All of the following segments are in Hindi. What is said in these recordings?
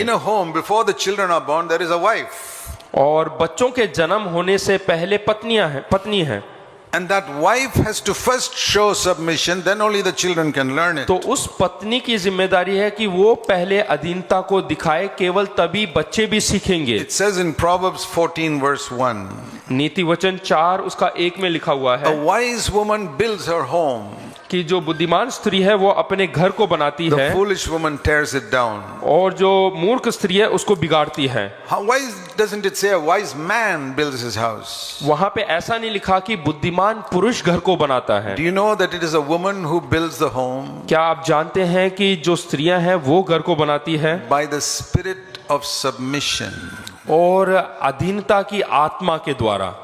In a home, before the children are born, there is a wife. और बच्चों के जन्म होने से पहले पत्नी है। And that wife has to first show submission, then only the children can learn it. तो उस पत्नी की जिम्मेदारी है कि वो पहले अधीनता को दिखाए, केवल तभी बच्चे भी सीखेंगे। It says in Proverbs 14 verse 1. नीति वचन 4 उसका 1 में लिखा हुआ है A wise woman builds her home. कि जो बुद्धिमान स्त्री है वो अपने घर को बनाती The है foolish woman tears it down. और जो मूर्ख स्त्री है उसको बिगाड़ती है। Why doesn't it say a wise man builds his house? वहां पे ऐसा नहीं लिखा कि बुद्धिमान पुरुष घर को बनाता है। Do you know that it is a woman who builds the home? क्या आप जानते हैं कि जो स्त्रियां हैं वो घर को बनाती है By the spirit of submission. और अधीनता की आत्मा के द्वारा।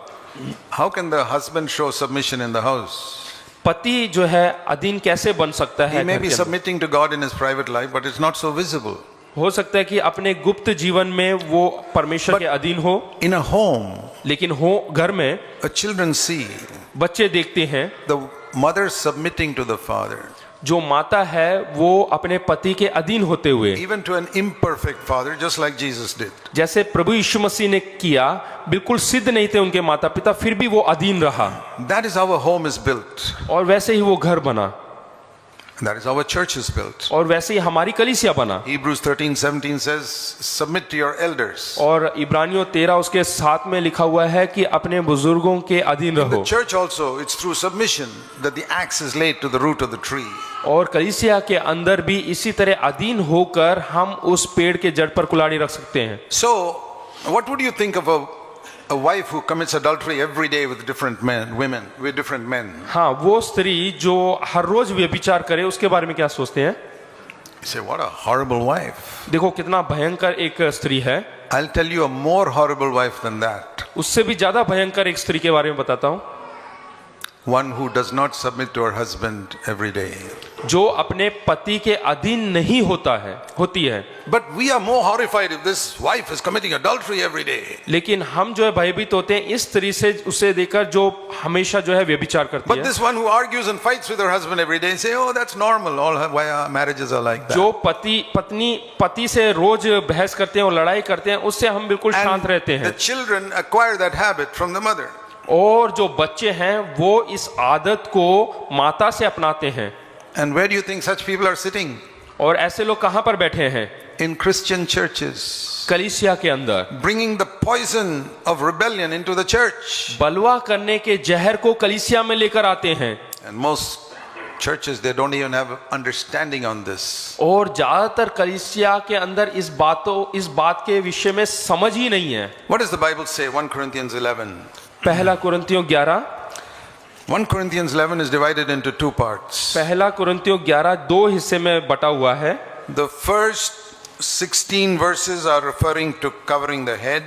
How can the husband show submission in the house? पति जो है अधीन कैसे बन सकता है? He may घर be के अंदर? submitting to God in his private life, but it's not so visible. हो सकता है कि अपने गुप्त जीवन में वो परमेश्वर के अधीन हो, In a home, लेकिन हो घर में children see बच्चे देखते हैं the mother submitting to the father. जो माता है वो अपने पति के अधीन होते हुए, Even to an imperfect father, just like Jesus did. जैसे प्रभु यीशु मसीह ने किया, बिल्कुल सिद्ध नहीं थे उनके माता पिता, फिर भी वो अधीन रहा। That is how a home is built. और वैसे ही वो घर बना That is how a church is built. और वैसे ही हमारी कलीसिया बना। Hebrews 13:17 says, submit to your elders. और इब्रानियों 13 उसके 7 में लिखा हुआ है कि अपने बुजुर्गों के अधीन In the रहो। church also, it's through submission that the axe is laid to the root of the tree. और कलीसिया के अंदर भी इसी तरह अधीन होकर हम उस पेड़ के जड़ पर कुल्हाड़ी रख सकते हैं। So, what would you think of a wife who commits adultery every day with different men? हाँ, वो स्त्री जो हर रोज व्यभिचार करे उसके बारे में क्या सोचते हैं? You say, what a horrible wife. देखो कितना भयंकर एक स्त्री है। I'll tell you a more horrible wife than that. उससे भी ज्यादा भयंकर एक स्त्री के बारे में बताता हूँ, One who does not submit to her husband every day. जो अपने पति के अधीन नहीं होती है। But we are more horrified if this wife is committing adultery every day. लेकिन हम जो है भयभीत होते हैं इस स्त्री से, उसे देखकर जो हमेशा जो है व्यभिचार करती But है। this one who argues and fights with her husband every day, say, oh, that's normal. Why our marriages are like that. जो पति से रोज बहस करते हैं और लड़ाई करते हैं, उससे हम बिल्कुल शांत रहते And the हैं। children acquire that habit from the mother. और जो बच्चे हैं वो इस आदत को माता से अपनाते हैं। And where do you think such people are sitting? और ऐसे लोग कहां पर बैठे हैं? In Christian churches. कलीसिया के अंदर, Bringing the poison of rebellion into the church. बलवा करने के जहर को कलीसिया में लेकर आते हैं। And most churches, they don't even have understanding on this. और ज्यादातर कलीसिया के अंदर इस बात के विषय में समझ ही नहीं है। What does the Bible say? 1 Corinthians 11. पहला कुरिन्थियों 11 1 Corinthians 11 is divided into two parts. पहला कुरिन्थियों 11 दो हिस्से में बटा हुआ है। The first 16 verses are referring to covering the head.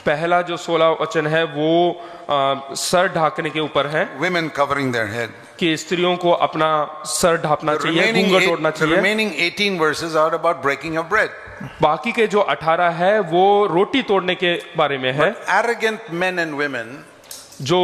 पहला जो 16 वचन है वो सर ढाकने के ऊपर है, Women covering their head. कि स्त्रियों को अपना सर ढापना चाहिए, घूंघट ओढ़ना The चाहिए। remaining 18 verses are about breaking of bread. बाकी के जो 18 है वो रोटी तोड़ने के बारे में है। Arrogant men and women, जो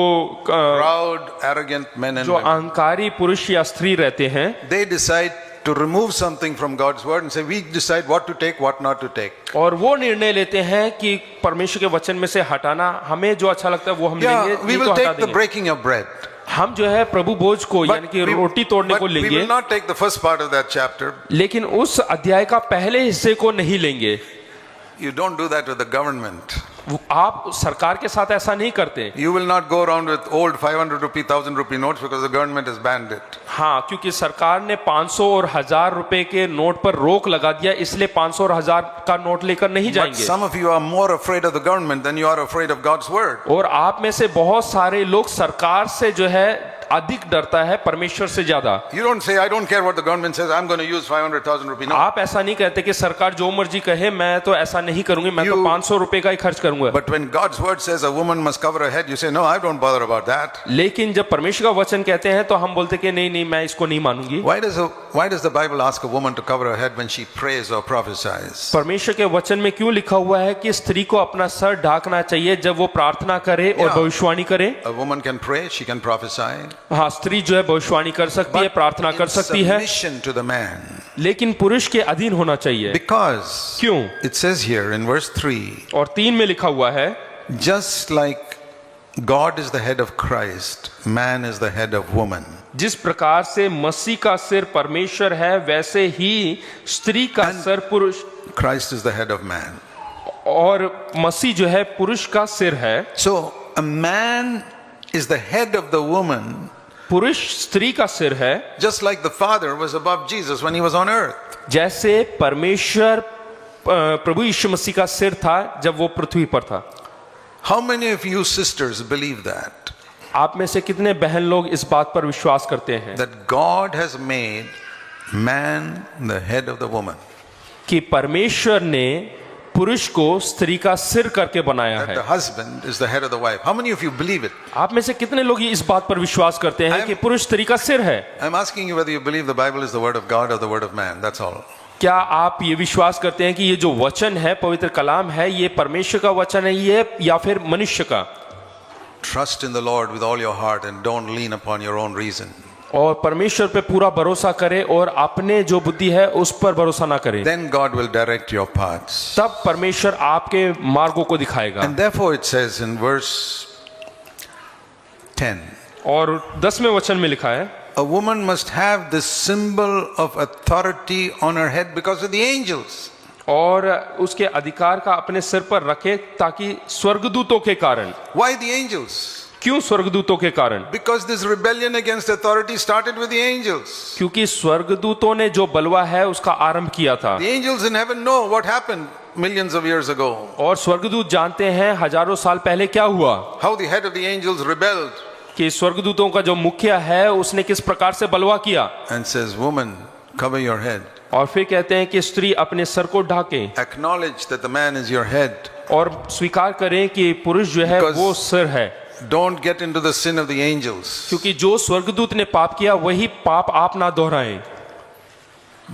proud, arrogant men and जो women, अहंकारी पुरुष या स्त्री रहते हैं, they decide to remove something from God's word and say, we decide what to take, what not to take. और वो निर्णय लेते हैं कि परमेश्वर के वचन में से हटाना, हमें जो अच्छा लगता है वो हम लेंगे, Yeah, we नहीं will तो हटा take the देंगे। breaking of bread. हम जो है प्रभु भोज को यानी कि रोटी तोड़ने को we लेंगे, will not take the first part of that chapter. लेकिन उस अध्याय का पहले हिस्से को नहीं लेंगे। You don't do that with the government. आप सरकार के साथ ऐसा नहीं करते। You will not go around with old 500 rupee, 1000 rupee notes because the government has banned it. हाँ, क्योंकि सरकार ने 500 और 1000 रुपए के नोट पर रोक लगा दिया, इसलिए 500 और 1000 का नोट लेकर नहीं But जाएंगे। some of you are more afraid of the government than you are afraid of God's word. और आप में से बहुत सारे लोग सरकार से जो है अधिक डरता है परमेश्वर से ज्यादा। You don't say, I don't care what the government says, I'm going to use 500,000 rupee note. आप ऐसा नहीं कहते कि सरकार जो मर्जी कहे मैं तो ऐसा नहीं करूंगी, मैं तो 500 रुपए का ही खर्च करूंगा। But when God's word says a woman must cover her head, you say, no, I don't bother about that. लेकिन जब परमेश्वर का वचन कहते हैं तो हम बोलते कि नहीं मैं इसको नहीं मानूंगी। Why does the Bible ask a woman to cover her head when she prays or prophesies? परमेश्वर के वचन में क्यों लिखा हुआ है कि स्त्री को अपना सर ढाकना चाहिए जब वो प्रार्थना करे और भविष्यवाणी करे? A woman can pray, she can prophesy. हाँ, स्त्री जो है भविष्यवाणी कर सकती है, प्रार्थना कर सकती है, Submission to the man. लेकिन पुरुष के अधीन होना चाहिए। Because क्यों? it says here in verse 3, और 3 में लिखा हुआ है, just like God is the head of Christ, man is the head of woman. जिस प्रकार से मसीह का सिर परमेश्वर है, वैसे ही स्त्री का सिर पुरुष, Christ is the head of man. और मसीह जो है पुरुष का सिर है। So a man is the head of the woman, पुरुष स्त्री का सिर है, just like the Father was above Jesus when he was on earth. जैसे परमेश्वर प्रभु यीशु मसीह का सिर था जब वो पृथ्वी पर था। How many of you sisters believe that? आप में से कितने बहन लोग इस बात पर विश्वास करते हैं That God has made man the head of the woman. कि परमेश्वर ने पुरुष को स्त्री का सिर करके बनाया That है? the husband is the head of the wife. How many of you believe it? आप में से कितने लोग इस बात पर विश्वास करते हैं कि पुरुष स्त्री का सिर है? I'm asking you whether you believe the Bible is the word of God or the word of man. That's all. क्या आप ये विश्वास करते हैं कि ये जो वचन है, पवित्र कलाम है, ये परमेश्वर का वचन है ये या फिर मनुष्य का? Trust in the Lord with all your heart and don't lean upon your own reason. और परमेश्वर पे पूरा भरोसा करें और अपने जो बुद्धि है उस पर भरोसा ना करें। Then God will direct your paths. तब परमेश्वर आपके मार्गों को दिखाएगा। And therefore it says in verse 10, और 10वें वचन में लिखा है, a woman must have this symbol of authority on her head because of the angels. और उसके अधिकार का अपने सिर पर रखे ताकि स्वर्गदूतों के कारण। Why the angels? क्यों स्वर्गदूतों के कारण? Because this rebellion against authority started with the angels. क्योंकि स्वर्गदूतों ने जो बलवा है उसका आरंभ किया था। The angels in heaven know what happened millions of years ago. और स्वर्गदूत जानते हैं हजारों साल पहले क्या हुआ, How the head of the angels rebelled कि स्वर्गदूतों का जो मुखिया है उसने किस प्रकार से बलवा किया। and says, woman, cover your head. और फिर कहते हैं कि स्त्री अपने सर को ढाके Acknowledge that the man is your head. और स्वीकार करें कि पुरुष जो है Because- वो सिर है। Don't get into the sin of the angels. क्योंकि जो स्वर्गदूत ने पाप किया वही पाप आप ना दोहराएं।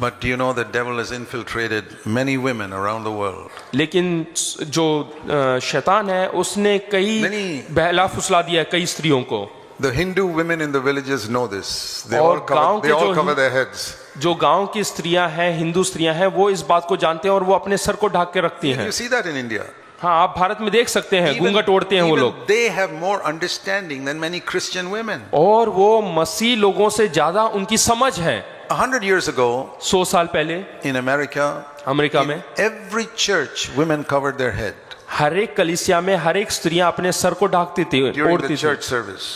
But do you know the devil has infiltrated many women around the world? लेकिन जो शैतान है उसने कई Many- बहला फुसला दिया है कई स्त्रियों को। The Hindu women in the villages know this. They और all cover, गांव they के all जो cover their heads. जो गांव की स्त्रियां हैं, हिंदू स्त्रियां हैं, वो इस बात को जानते हैं और वो अपने सर को ढक के रखती हैं। You see that in India. हाँ, आप भारत में देख सकते हैं घूंघट ओढ़ते हैं वो even लोग। they have more understanding than many Christian women. और वो मसीह लोगों से ज्यादा उनकी समझ है। 100 years ago 100 साल पहले in America, अमेरिका in में every church, women covered their head हर एक कलीसिया में हर एक स्त्रियां अपने सर को ढकती थी, during ओढ़ती the थी। church service.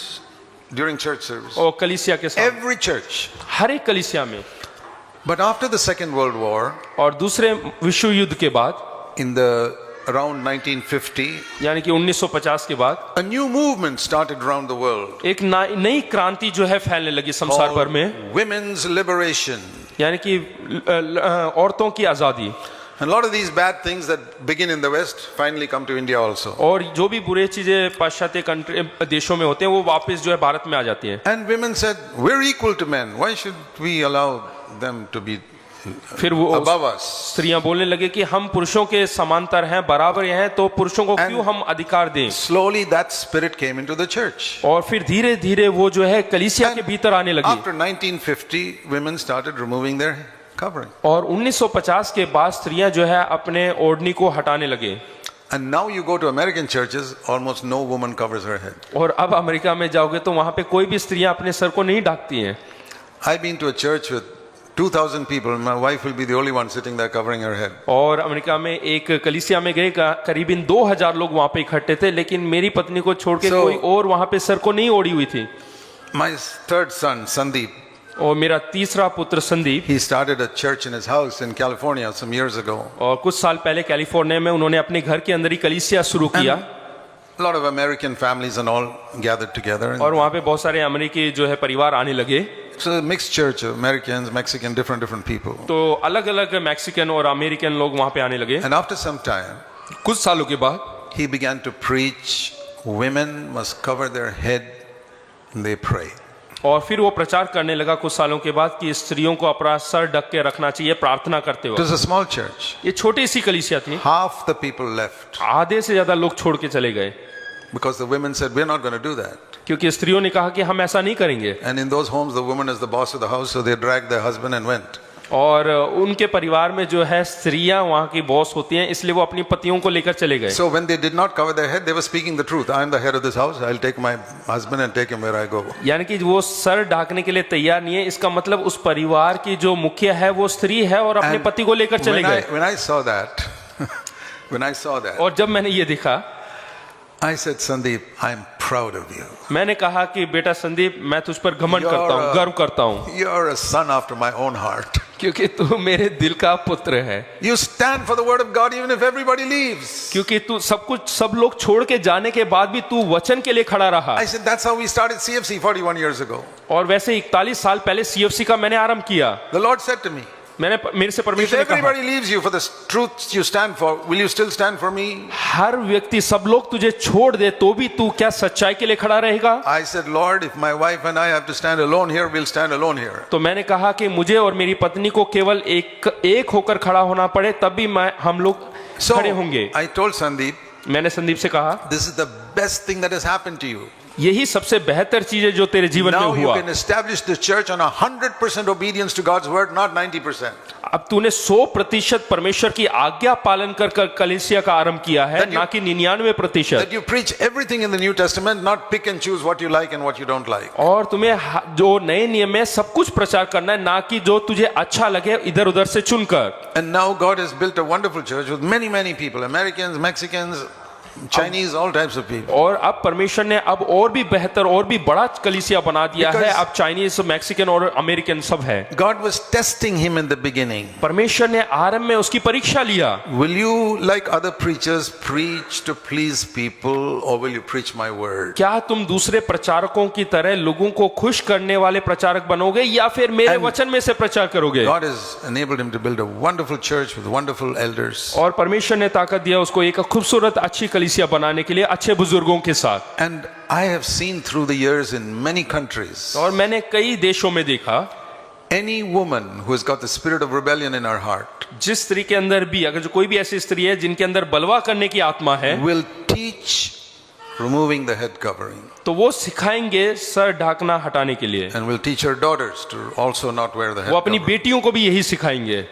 During church service. और कलीसिया के साथ Every church. हर एक कलीसिया में। But after the Second World War, और दूसरे विश्व युद्ध के बाद in the around 1950, यानी कि 1950 के बाद a new movement started around the world. एक नई क्रांति जो है फैलने लगी संसार भर में, called Women's Liberation. यानी कि औरतों की आजादी। And a lot of these bad things that begin in the West finally come to India also. और जो भी बुरे चीजें पाश्चात्य कंट्री देशों में होते हैं वो वापस जो है भारत में आ जाती हैं। And women said, we're equal to men. Why should we allow them to be फिर वो above us? स्त्रियां बोलने लगे कि हम पुरुषों के समांतर हैं, बराबर हैं, तो पुरुषों को क्यों हम अधिकार दें। Slowly that spirit came into the church. और फिर धीरे धीरे वो जो है कलीसिया के भीतर आने लगी। After 1950, women started removing their covering. और 1950 के बाद स्त्रियां जो है अपने ओढ़नी को हटाने लगे। And now you go to American churches, almost no woman covers her head. और अब अमेरिका में जाओगे तो वहां पे कोई भी स्त्रियां अपने सर को नहीं ढकती हैं। I've been to a church with 2,000 people. My wife will be the only one sitting there covering her head. और अमेरिका में एक कलीसिया में गए, करीबन 2000 लोग वहां पे इकट्ठे थे, लेकिन मेरी पत्नी को छोड़ के कोई और वहां पे सर को नहीं ओढ़ी हुई थी। My third son, Sandeep, और मेरा तीसरा पुत्र Sandeep, he started a church in his house in California some years ago. और कुछ साल पहले कैलिफोर्निया में उन्होंने अपने घर के अंदर ही कलीसिया शुरू किया। A lot of American families and all gathered together. और वहां पे बहुत सारे अमेरिकी जो है परिवार आने लगे। It's a mixed church of Americans, Mexican, different people. तो अलग अलग मैक्सिकन और अमेरिकन लोग वहां पे आने लगे। And after some time, कुछ सालों के बाद he began to preach, women must cover their head and they pray. और फिर वो प्रचार करने लगा कुछ सालों के बाद कि स्त्रियों को अपना सर ढक के रखना चाहिए प्रार्थना करते It हुए। was a small church. ये छोटी सी कलीसिया थी। Half the people left आधे से ज्यादा लोग छोड़ के चले गए because the women said, we're not going to do that. क्योंकि स्त्रियों ने कहा कि हम ऐसा नहीं करेंगे। And in those homes, the woman is the boss of the house, so they dragged their husband and went. और उनके परिवार में जो है स्त्रियां वहाँ की बॉस होती हैं, इसलिए वो अपनी पतियों को लेकर चले गए। So when they did not cover their head, they were speaking the truth. I am the head of this house. I'll take my husband and take him where I go. यानी कि वो सर ढकने के लिए तैयार नहीं है। इसका मतलब उस परिवार की जो मुखिया है वो स्त्री है और अपने And पति को लेकर चले गए। when I saw that, when I saw that, और जब मैंने ये देखा, I said, Sandeep, I'm proud of you. मैंने कहा कि बेटा संदीप, मैं तुझ पर घमंड करता हूँ, गर्व करता हूँ, You're a son after my own heart. क्योंकि तू मेरे दिल का पुत्र है। You stand for the word of God even if everybody leaves. क्योंकि तू सब कुछ, सब लोग छोड़ के जाने के बाद भी तू वचन के लिए खड़ा रहा। I said, that's how we started CFC 41 years ago. और वैसे 41 साल पहले CFC का मैंने आरंभ किया। The Lord said to me, मेरे से if परमेश्वर ने कहा, everybody leaves you for the truth you stand for, will you still stand for me? हर व्यक्ति, सब लोग तुझे छोड़ दे तो भी तू क्या सच्चाई के लिए खड़ा रहेगा? I said, Lord, if my wife and I have to stand alone here, we'll stand alone here. तो मैंने कहा कि मुझे और मेरी पत्नी को केवल एक होकर खड़ा होना पड़े तब भी हम लोग So खड़े होंगे। I told Sandeep, मैंने संदीप से कहा, this is the best thing that has happened to you. यही सबसे बेहतर चीज है जो तेरे जीवन में Now you हुआ। can establish the church on 100% obedience to God's word, not 90%. अब तूने 100% परमेश्वर की आज्ञा पालन कर कलीसिया का आरंभ किया है, ना कि 99%। That you preach everything in the New Testament, not pick and choose what you like and what you don't like. और तुम्हें जो नए नियम में सब कुछ प्रचार करना है, ना कि जो तुझे अच्छा लगे इधर उधर से चुनकर। And now God has built a wonderful church with many, many people, Americans, Mexicans, Chinese, all types of people. और अब परमेश्वर ने अब और भी बेहतर और भी बड़ा कलीसिया बना दिया है। Because अब चाइनीज, मैक्सिकन और अमेरिकन सब है। God was testing him in the beginning. परमेश्वर ने आरंभ में उसकी परीक्षा लिया। Will you, like other preachers, preach to please people, or will you preach my word? क्या तुम दूसरे प्रचारकों की तरह लोगों को खुश करने वाले प्रचारक बनोगे या फिर मेरे वचन में से प्रचार करोगे? God has enabled him to build a wonderful church with wonderful elders. और परमेश्वर ने ताकत दिया उसको एक खूबसूरत अच्छी कलीसिया बनाने के लिए अच्छे बुजुर्गों के साथ। And I have seen through the years in many countries, और मैंने कई देशों में देखा, any woman who has got the spirit of rebellion in her heart जिस स्त्री के अंदर भी, अगर जो कोई भी ऐसी स्त्री है जिनके अंदर बलवा करने की आत्मा है, will teach removing the head covering, तो वो सिखाएंगे सर ढाकना हटाने के लिए। and will teach her daughters to also not wear the head वो अपनी covering. बेटियों को भी यही सिखाएंगे।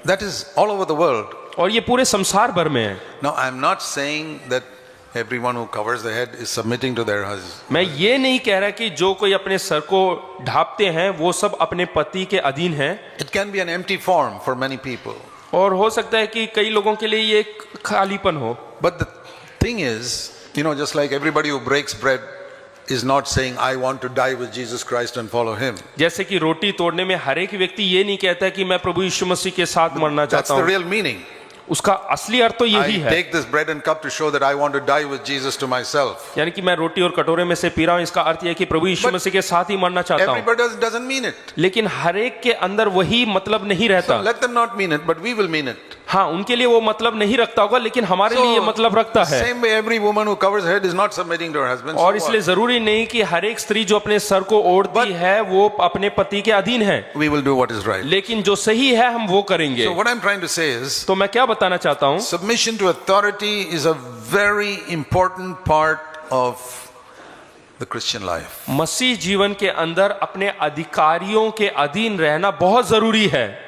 That is all over the world. और ये पूरे संसार भर में है। Now I'm not saying that everyone who covers the head is submitting to their husband. मैं ये नहीं कह रहा कि जो कोई अपने सर को ढापते हैं वो सब अपने पति के अधीन हैं। It can be an empty form for many people. और हो सकता है कि कई लोगों के लिए ये एक खालीपन हो। But the thing is, just like everybody who breaks bread is not saying, I want to die with Jesus Christ and follow him. जैसे कि रोटी तोड़ने में हर एक व्यक्ति ये नहीं कहता कि मैं प्रभु यीशु मसीह के साथ मरना That's चाहता the हूँ। real meaning. उसका असली अर्थ तो यही I है। take this bread and cup to show that I want to die with Jesus to myself. यानी कि मैं रोटी और कटोरे में से पी रहा हूँ, इसका अर्थ यह है कि प्रभु यीशु But मसीह के साथ ही मरना चाहता हूँ। Everybody doesn't mean it. लेकिन हर एक के अंदर वही मतलब नहीं So रहता। let them not mean it, but we will mean it. हाँ, उनके लिए वो मतलब नहीं रखता होगा, लेकिन हमारे लिए ये मतलब रखता है। Same way every woman who covers her head is not submitting to her husband. और So इसलिए what? जरूरी नहीं कि हर एक स्त्री जो अपने सर को ओढ़ती है वो अपने पति के अधीन है, We will do what is right. लेकिन जो सही है हम वो करेंगे। So what I'm trying to say is, तो मैं क्या बताना चाहता हूँ, submission to authority is a very important part of the Christian life. मसीह जीवन के अंदर अपने अधिकारियों के अधीन रहना बहुत जरूरी है।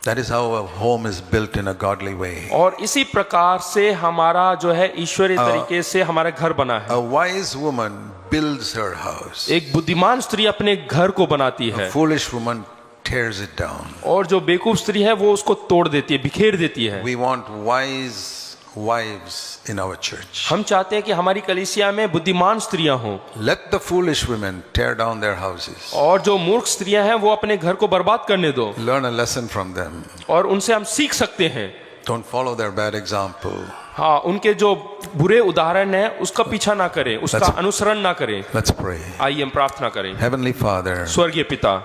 That is how a home is built in a godly way. और इसी प्रकार से हमारा जो है ईश्वरीय तरीके से हमारा घर बना है। A wise woman builds her house. एक बुद्धिमान स्त्री अपने घर को बनाती A है, foolish woman tears it down. और जो बेवकूफ स्त्री है वो उसको तोड़ देती है, बिखेर देती है। We want wise wives in our church. हम चाहते हैं कि हमारी कलीसिया में बुद्धिमान स्त्रियां हों, Let the foolish women tear down their houses. और जो मूर्ख स्त्रियां हैं वो अपने घर को बर्बाद करने दो, Learn a lesson from them. और उनसे हम सीख सकते हैं। Don't follow their bad example. हाँ, उनके जो बुरे उदाहरण है उसका पीछा ना करें, उसका That's- अनुसरण ना करें। Let's pray. आइए हम प्रार्थना करें। Heavenly Father, स्वर्गीय पिता,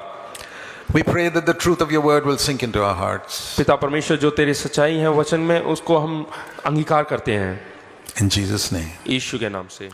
we pray that the truth of your word will sink into our hearts. पिता परमेश्वर, जो तेरी सच्चाई है वचन में उसको हम अंगीकार करते हैं In Jesus' name. यीशु के नाम से।